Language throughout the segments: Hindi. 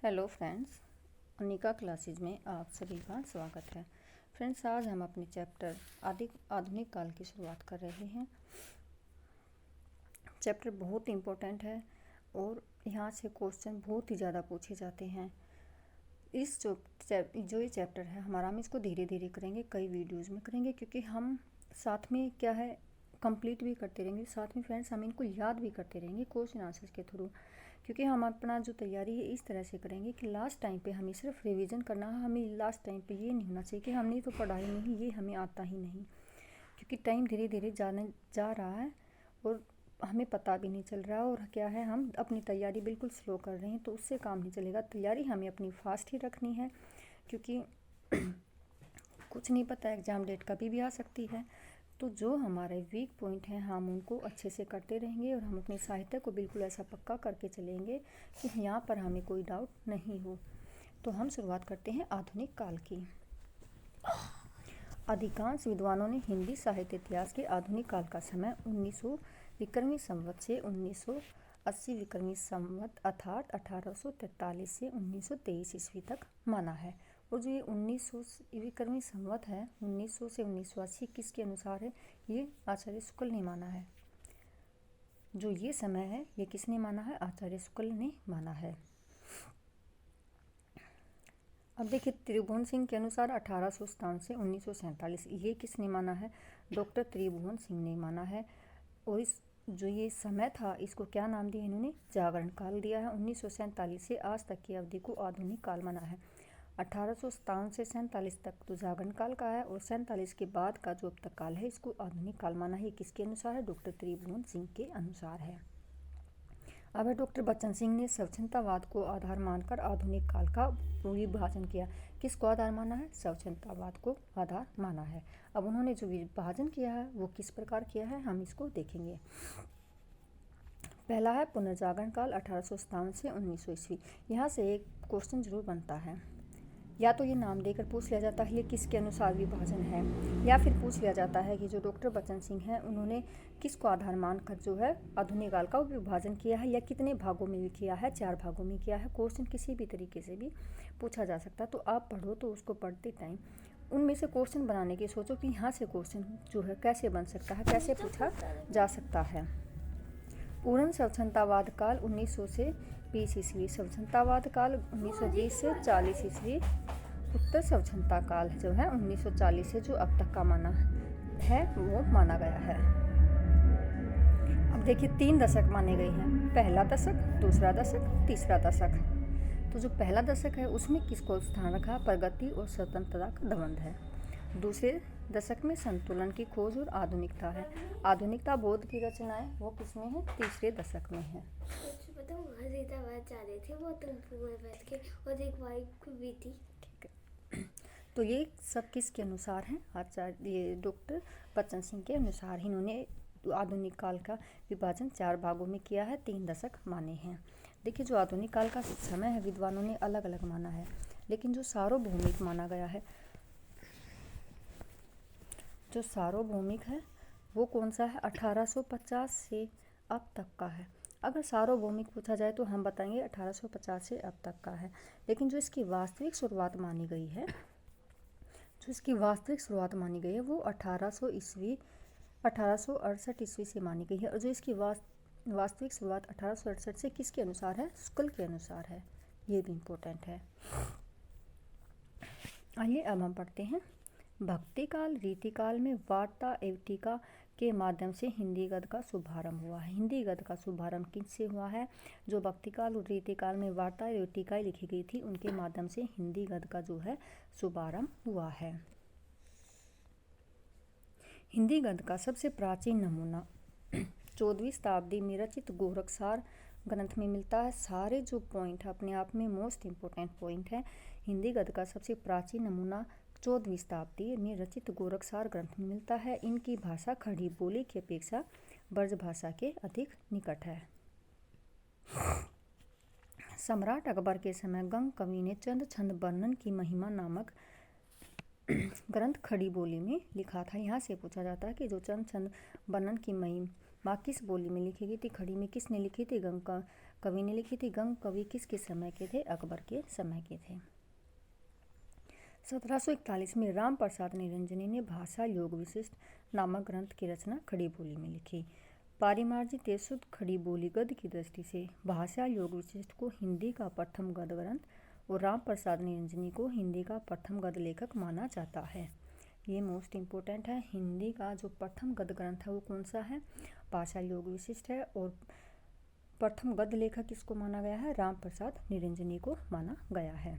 हेलो फ्रेंड्स, अनिका क्लासेज में आप सभी का स्वागत है। फ्रेंड्स, आज हम अपने चैप्टर आधुनिक काल की शुरुआत कर रहे हैं। चैप्टर बहुत इम्पोर्टेंट है और यहाँ से क्वेश्चन बहुत ही ज़्यादा पूछे जाते हैं। जो ये चैप्टर है हमारा, हम इसको धीरे धीरे करेंगे, कई वीडियोज़ में करेंगे, क्योंकि हम साथ में क्या है कंप्लीट भी करते रहेंगे, साथ में फ्रेंड्स हम इनको याद भी करते रहेंगे क्वेश्चन आंसर्स के थ्रू। क्योंकि हम अपना जो तैयारी है इस तरह से करेंगे कि लास्ट टाइम पे हमें सिर्फ रिवीजन करना है। हमें लास्ट टाइम पे ये नहीं होना चाहिए कि हमने तो पढ़ा ही नहीं, ये हमें आता ही नहीं, क्योंकि टाइम धीरे धीरे जाने जा रहा है और हमें पता भी नहीं चल रहा। और क्या है, हम अपनी तैयारी बिल्कुल स्लो कर रहे हैं, तो उससे काम नहीं चलेगा। तैयारी हमें अपनी फास्ट ही रखनी है, क्योंकि कुछ नहीं पता, एग्ज़ाम डेट कभी भी आ सकती है। तो जो हमारे वीक पॉइंट हैं हम उनको अच्छे से करते रहेंगे और हम अपने साहित्य को बिल्कुल ऐसा पक्का करके चलेंगे कि यहाँ पर हमें कोई डाउट नहीं हो। तो हम शुरुआत करते हैं आधुनिक काल की। अधिकांश विद्वानों ने हिंदी साहित्य इतिहास के आधुनिक काल का समय 1900 विक्रमी संवत से 1980 विक्रमी संवत अर्थात 1843 से 1923 ईस्वी तक माना है। और जो ये 1900 विक्रमी संवत है, 1900 से 1980 किसके अनुसार है? ये आचार्य शुक्ल ने माना है। जो ये समय है ये किसने माना है? आचार्य शुक्ल ने माना है। अब देखिए, त्रिभुवन सिंह के अनुसार 1857 से 1947, ये किसने माना है? डॉक्टर त्रिभुवन सिंह ने माना है। और इस जो ये समय था इसको क्या नाम दिया इन्होंने? जागरण काल दिया है। 1947 से आज तक की अवधि को आधुनिक काल माना है। 1857 से 47 तक तो जागरण काल का है, और 47 के बाद का जो अब तक काल है इसको आधुनिक काल माना है। किसके अनुसार है? डॉक्टर त्रिभुवन सिंह के अनुसार है। अब है डॉक्टर बच्चन सिंह ने स्वच्छंदतावाद को आधार मानकर आधुनिक काल का विभाजन किया। किसको आधार माना है? स्वच्छंदतावाद को आधार माना है। अब उन्होंने जो विभाजन किया है वो किस प्रकार किया है हम इसको देखेंगे। पहला है पुनर्जागरण काल 1857 से 1900 ईस्वी। यहाँ से एक क्वेश्चन जरूर बनता है, या तो ये नाम देकर पूछ लिया जाता है ये किसके अनुसार विभाजन है, या फिर पूछ लिया जाता है कि जो डॉक्टर बच्चन सिंह हैं उन्होंने किसको आधार मानकर जो है आधुनिक काल का विभाजन किया है, या कितने भागों में भी किया है? 4 भागों में किया है। क्वेश्चन किसी भी तरीके से भी पूछा जा सकता है। तो आप पढ़ो तो उसको पढ़ते टाइम उनमें से क्वेश्चन बनाने की सोचो कि यहाँ से क्वेश्चन जो है कैसे बन सकता है, कैसे पूछा जा सकता है। पूर्ण स्वच्छंदतावाद काल 1900 से 20 ईस्वी, स्वच्छंदतावाद काल 1920 से 40 ईस्वी, उत्तर स्वच्छंदता काल जो है 1940 से जो अब तक का माना है वो माना गया है। अब देखिए 3 दशक माने गए हैं, पहला दशक, दूसरा दशक, तीसरा दशक। तो जो पहला दशक है उसमें किसको स्थान रखा? प्रगति और स्वतंत्रता का द्वंद्व है। दूसरे दशक में संतुलन की खोज और आधुनिकता है। आधुनिकता बोध की रचनाएं वो किसमें है? तीसरे दशक में है। तो ये सब किसके अनुसार है? आचार्य डॉक्टर बच्चन सिंह के अनुसार। इन्होंने आधुनिक काल का विभाजन 4 भागों में किया है, 3 दशक माने हैं। देखिए, जो आधुनिक काल का समय है विद्वानों ने अलग अलग माना है, लेकिन जो सार्वभौमिक माना गया है, जो सार्वभौमिक है वो कौन सा है? 1850 से अब तक का है। अगर सार्वभौमिक पूछा जाए तो हम बताएंगे 1850 से अब तक का है। लेकिन जो इसकी वास्तविक शुरुआत मानी गई है, वो 1800 ईस्वी 1868 ईस्वी से मानी गई है। और जो इसकी वास्तविक शुरुआत 1868 से किसके अनुसार है? शुक्ल के अनुसार है। ये भी इम्पोर्टेंट है। आइए अब हम पढ़ते हैं। भक्ति काल रीतिकाल में वार्ता एवं टीका के माध्यम से हिंदी गद्य का शुभारंभ हुआ है। हिंदी गद्य का शुभारंभ किससे हुआ है? जो भक्ति काल और रीतिकाल में वार्ता एवं टीकाएं लिखी गई थी उनके माध्यम से हिंदी गद्य का जो है शुभारंभ हुआ है। हिंदी गद्य का सबसे प्राचीन नमूना 14वीं शताब्दी में रचित गोरखसार ग्रंथ में मिलता है। सारे जो पॉइंट है अपने आप में मोस्ट इम्पोर्टेंट पॉइंट है। हिंदी गद्य का सबसे प्राचीन नमूना 14वीं शताब्दी में रचित गोरखसार ग्रंथ में मिलता है। इनकी भाषा खड़ी बोली की अपेक्षा ब्रज भाषा के अधिक निकट है। सम्राट अकबर के समय गंग कवि ने चंद छंद वर्णन की महिमा नामक ग्रंथ खड़ी बोली में लिखा था। यहाँ से पूछा जाता है कि जो चंद छंद वर्णन की महिमा किस बोली में लिखी गई थी? खड़ी में किसने लिखी थी? कवि ने लिखी थी। गंग कवि किसके समय के थे? अकबर के समय के थे। 1741 में राम प्रसाद निरंजनी ने भाषा योग विशिष्ट नामक ग्रंथ की रचना खड़ी बोली में लिखी। पारिमार्जित शुद्ध खड़ी बोली गद्य की दृष्टि से भाषा योग विशिष्ट को हिंदी का प्रथम गद्य ग्रंथ और राम प्रसाद निरंजनी को हिंदी का प्रथम गद्य लेखक माना जाता है। ये मोस्ट इम्पोर्टेंट है। हिंदी का जो प्रथम गद्य ग्रंथ है वो कौन सा है? भाषा योग विशिष्ट है। और प्रथम गद्य लेखक किसको माना गया है? राम प्रसाद निरंजनी को माना गया है।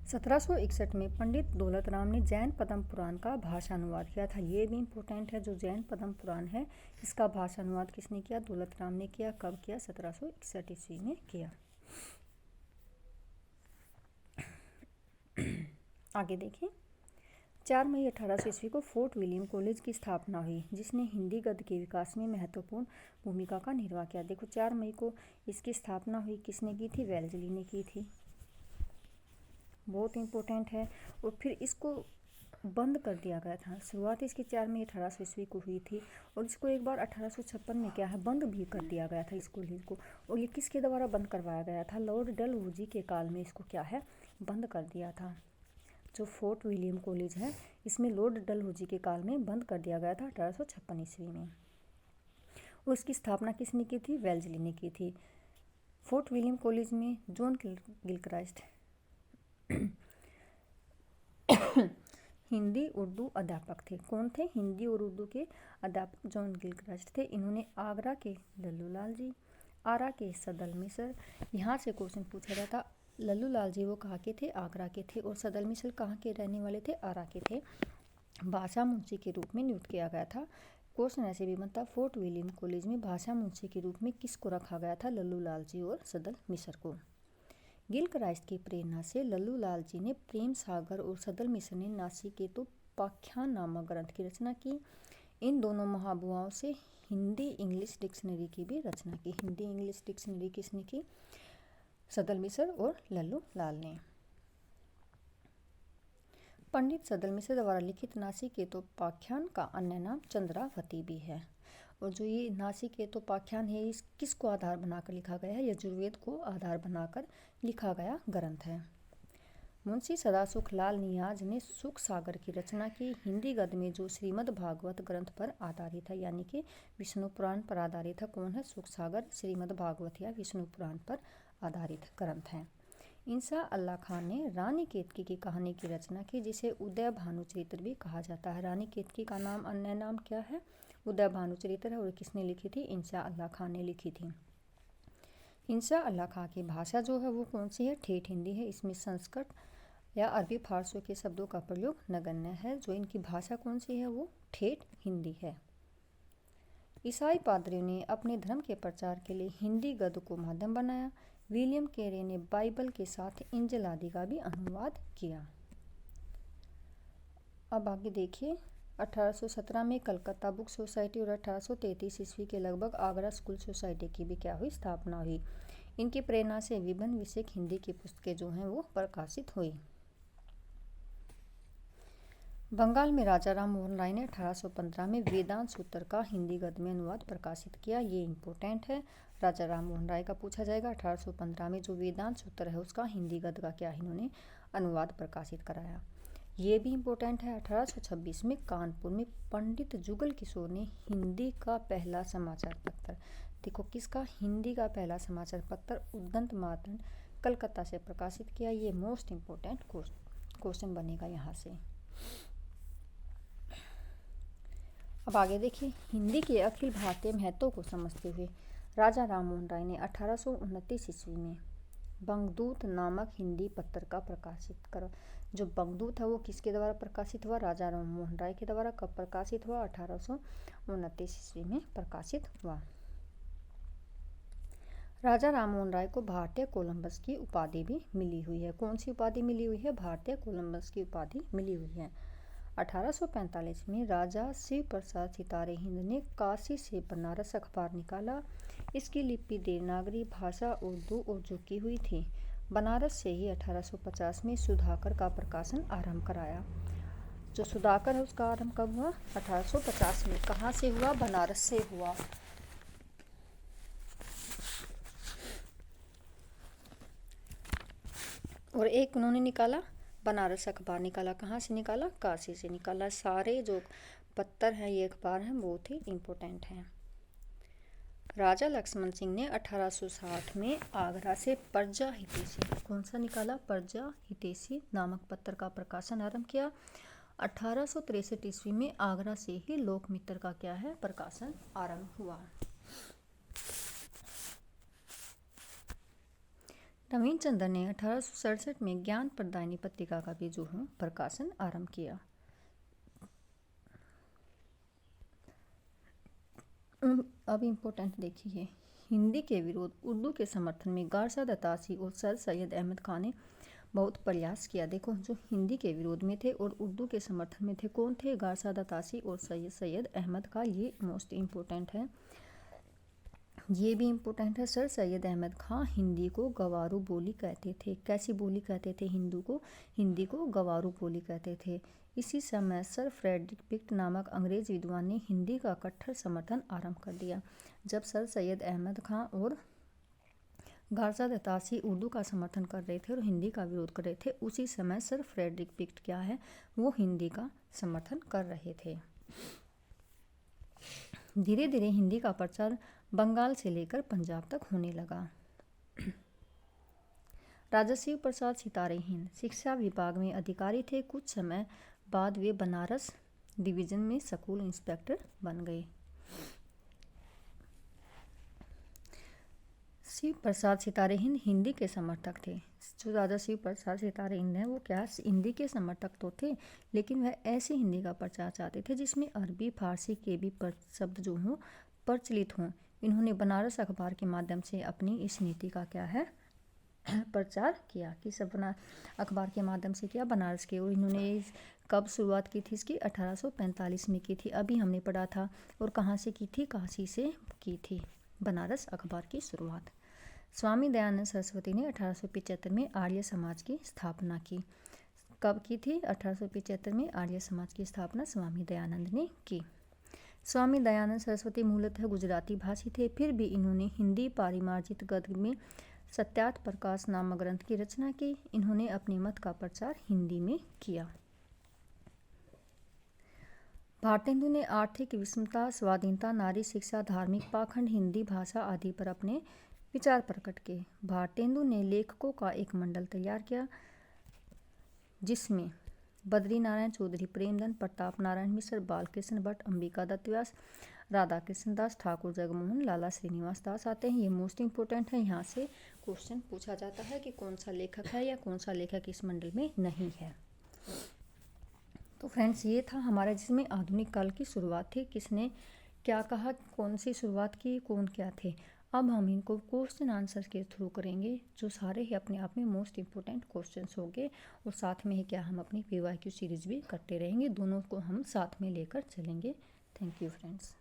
1761 में पंडित दौलत राम ने जैन पद्म पुराण का भाषानुवाद किया था। ये भी इम्पोर्टेंट है। जो जैन पद्म पुराण है इसका भाषानुवाद किसने किया? दौलत राम ने किया। कब किया? 1761 ईस्वी में किया। आगे देखिए। 4 मई 1800 ईस्वी को फोर्ट विलियम कॉलेज की स्थापना हुई, जिसने हिंदी गद्य के विकास में महत्वपूर्ण भूमिका का निर्वाह किया। देखो 4 मई को इसकी स्थापना हुई। किसने की थी? वेल्जली ने की थी। बहुत इम्पोर्टेंट है। और फिर इसको बंद कर दिया गया था। शुरुआत इसकी 4 मई 1800 ईस्वी को हुई थी और इसको एक बार 1856 में क्या है? बंद भी कर दिया गया था इस कॉलेज को। और ये किसके द्वारा बंद करवाया गया था? लॉर्ड डलहौजी के काल में इसको क्या है? बंद कर दिया था। जो फोर्ट विलियम कॉलेज है इसमें लॉर्ड डलहौजी के काल में बंद कर दिया गया था 1856 ईस्वी में। और इसकी स्थापना किसने की थी? वेल्जली ने की थी। फोर्ट विलियम कॉलेज में जॉन गिलक्राइस्ट हिंदी उर्दू अध्यापक थे। कौन थे? हिंदी और उर्दू के अध्यापक जॉन गिलक्राइस्ट थे। इन्होंने आगरा के लल्लू लाल जी, आरा के सदल मिसर, यहाँ से क्वेश्चन पूछा जाता। लल्लू लाल जी वो कहाँ के थे? आगरा के थे। और सदल मिसर कहाँ के रहने वाले थे? आरा के थे। भाषा मुंशी के रूप में नियुक्त किया गया था। क्वेश्चन ऐसे भी बनता, फोर्ट विलियम कॉलेज में भाषा मुंशी के रूप में किसको रखा गया था? लल्लू लाल जी और सदल मिसर को। गिलक्राइस्ट की प्रेरणा से लल्लू लाल जी ने प्रेम सागर और सदल मिसर ने नासिकेतोपाख्यान नामक ग्रंथ की रचना की। इन दोनों महाबुआओं से हिंदी इंग्लिश डिक्शनरी की भी रचना की। हिंदी इंग्लिश डिक्शनरी किसने की? सदल मिसर और लल्लू लाल ने। पंडित सदल मिसर द्वारा लिखित नासिकेतोपाख्यान का अन्य नाम चंद्रावती भी है। और जो ये नासिकेतोपाख्यान है इस किसको आधार बनाकर लिखा गया है? यजुर्वेद को आधार बनाकर लिखा गया ग्रंथ है। मुंशी सदासुख लाल नियाज ने सुख सागर की रचना की। हिंदी गद्य में जो श्रीमद् भागवत ग्रंथ पर आधारित है, यानी कि विष्णु पुराण पर आधारित है। कौन है? सुख सागर श्रीमद् भागवत या विष्णु पुराण पर आधारित ग्रंथ है। इंसा अल्लाह खान ने रानी केतकी की कहानी की रचना की, जिसे उदय भानु चरित्र भी कहा जाता है। रानी केतकी का नाम अन्य नाम क्या है? उदय भानु चरित्र है। और किसने लिखी थी? इंसा अल्लाह खान ने लिखी थी। इंसा अल्लाह खान की भाषा जो है वो कौन सी है? ठेठ हिंदी है। इसमें संस्कृत या अरबी फारसी के शब्दों का प्रयोग नगण्य है। जो इनकी भाषा कौन सी है? वो ठेठ हिंदी है। ईसाई पादरियों ने अपने धर्म के प्रचार के लिए हिंदी गद्य को माध्यम बनाया। विलियम कैरे ने बाइबल के साथ इंजिल आदि का भी अनुवाद किया। अब आगे देखिए। 1817 में कलकत्ता बुक सोसाइटी और 1833 ईस्वी के लगभग आगरा स्कूल सोसाइटी की भी क्या हुई? स्थापना हुई। इनकी प्रेरणा से विभिन्न विषयक हिंदी की पुस्तकें जो हैं वो प्रकाशित हुई। बंगाल में राजा राम मोहन राय ने 1815 में वेदांत सूत्र का हिंदी गद्य में अनुवाद प्रकाशित किया। ये इम्पोर्टेंट है। राजा राम मोहन राय का पूछा जाएगा। 1815 में जो वेदांत सूत्र है उसका हिंदी गद्य का क्या इन्होंने अनुवाद प्रकाशित कराया। ये भी इम्पोर्टेंट है। 1826 में कानपुर में पंडित जुगल किशोर ने हिंदी का पहला समाचार पत्र, देखो किसका? हिंदी का पहला समाचार पत्र उद्दंत मार्तंड कलकत्ता से प्रकाशित किया। ये मोस्ट इम्पोर्टेंट क्वेश्चन बनेगा यहाँ से। अब आगे देखिए। हिंदी के अखिल भारतीय महत्व को समझते हुए राजा राम मोहन राय ने 1829 ईस्वी में बंगदूत नामक हिंदी पत्र का प्रकाशित करा। जो बंगदूत है वो किसके द्वारा प्रकाशित हुआ? राजा राम मोहन राय के द्वारा। कब प्रकाशित हुआ? 1829 ईस्वी में प्रकाशित हुआ। राजा राम मोहन राय को भारतीय कोलंबस की उपाधि भी मिली हुई है। कौन सी उपाधि मिली हुई है? भारतीय कोलंबस की उपाधि मिली हुई है। 1845 में राजा शिव प्रसाद सितारे हिंद ने काशी से बनारस अखबार निकाला। इसकी लिपि देवनागरी भाषा उर्दू और जो की हुई थी। बनारस से ही 1850 में सुधाकर का प्रकाशन आरंभ कराया। जो सुधाकर है उसका आरंभ कब हुआ? 1850 में। कहाँ से हुआ? बनारस से हुआ। और एक उन्होंने निकाला बनारस अखबार निकाला। कहाँ से निकाला? काशी से निकाला। सारे जो पत्तर हैं, ये अखबार हैं, बहुत ही इम्पोर्टेंट हैं। राजा लक्ष्मण सिंह ने 1860 में आगरा से प्रजा हितैषी, कौन सा निकाला? प्रजा हितैषी नामक पत्र का प्रकाशन आरंभ किया। 1863 ईस्वी में आगरा से ही लोकमित्र का क्या है? प्रकाशन आरंभ हुआ। नवीन चंद्र ने 1867 में ज्ञान प्रदायिनी पत्रिका का भी जो है प्रकाशन आरंभ किया। अब इम्पोर्टेंट देखिए, हिंदी के विरोध उर्दू के समर्थन में गारसा दत्तासी और सर सैयद अहमद खान ने बहुत प्रयास किया। देखो, जो हिंदी के विरोध में थे और उर्दू के समर्थन में थे, कौन थे? गारसा दत्तासी और सैयद अहमद खान। ये मोस्ट इम्पोर्टेंट है। ये भी इम्पोर्टेंट है। सर सैयद अहमद खान हिंदी को गवारू बोली कहते थे। कैसी बोली कहते थे? हिंदी को गवारू बोली कहते थे। इसी समय सर फ्रेडरिक पिक्ट नामक अंग्रेज विद्वान ने हिंदी का कट्टर समर्थन आरंभ कर दिया। जब सर सैयद अहमद खान और गारसा दत्तासी उर्दू का समर्थन कर रहे थे और हिंदी का विरोध कर रहे थे, उसी समय सर फ्रेडरिक पिक्ट क्या है? वो हिंदी का समर्थन कर रहे थे। धीरे धीरे हिंदी का प्रचार बंगाल से लेकर पंजाब तक होने लगा। राजा शिव प्रसाद सितारे हिंद शिक्षा विभाग में अधिकारी थे। कुछ समय बाद वे बनारस डिवीजन में स्कूल इंस्पेक्टर बन गए। शिव प्रसाद सितारे हिंद हिंदी के समर्थक थे। जो राजा शिव प्रसाद सितारे हिंद हैं, वो क्या हिंदी के समर्थक तो थे, लेकिन वह ऐसी हिंदी का प्रचार चाहते थे जिसमें अरबी फारसी के भी शब्द जो हों प्रचलित हों। इन्होंने बनारस अखबार के माध्यम से अपनी इस नीति का क्या है? प्रचार किया। कि सब अखबार के माध्यम से किया? बनारस के। और इन्होंने कब शुरुआत की थी इसकी? 1845 में की थी। अभी हमने पढ़ा था। और कहाँ से की थी? काशी से की थी बनारस अखबार की शुरुआत। स्वामी दयानंद सरस्वती ने 1875 में आर्य समाज की स्थापना की। कब की थी? 1875 में आर्य समाज की स्थापना स्वामी दयानंद ने की। स्वामी दयानंद सरस्वती मूलतः गुजराती भाषी थे, फिर भी इन्होंने हिंदी पारिमार्जित गद्य में सत्यार्थ प्रकाश नामक ग्रंथ की रचना की। इन्होंने अपने मत का प्रचार हिंदी में किया। भारतेंदु ने आर्थिक विषमता, स्वाधीनता, नारी शिक्षा, धार्मिक पाखंड, हिंदी भाषा आदि पर अपने विचार प्रकट किए। भारतेंदु ने लेखकों का एक मंडल तैयार किया जिसमें बद्री नारायण चौधरी, प्रेमचंद, प्रताप नारायण मिश्र, बालकृष्ण भट्ट, अंबिका दत्त व्यास, राधा कृष्ण दास, ठाकुर जगमोहन, लाला श्रीनिवास दास आते हैं। ये मोस्ट इम्पोर्टेंट है। यहाँ से क्वेश्चन पूछा जाता है कि कौन सा लेखक है या कौन सा लेखक इस मंडल में नहीं है। तो फ्रेंड्स, ये था हमारा जिसमें आधुनिक काल की शुरुआत थी। किसने क्या कहा, कौन सी शुरुआत की, कौन क्या थे। अब हम इनको क्वेश्चन आंसर के थ्रू करेंगे, जो सारे ही अपने आप में मोस्ट इम्पोर्टेंट क्वेश्चंस होंगे। और साथ में ही क्या हम अपनी PYQ सीरीज़ भी करते रहेंगे। दोनों को हम साथ में लेकर चलेंगे। Thank you friends.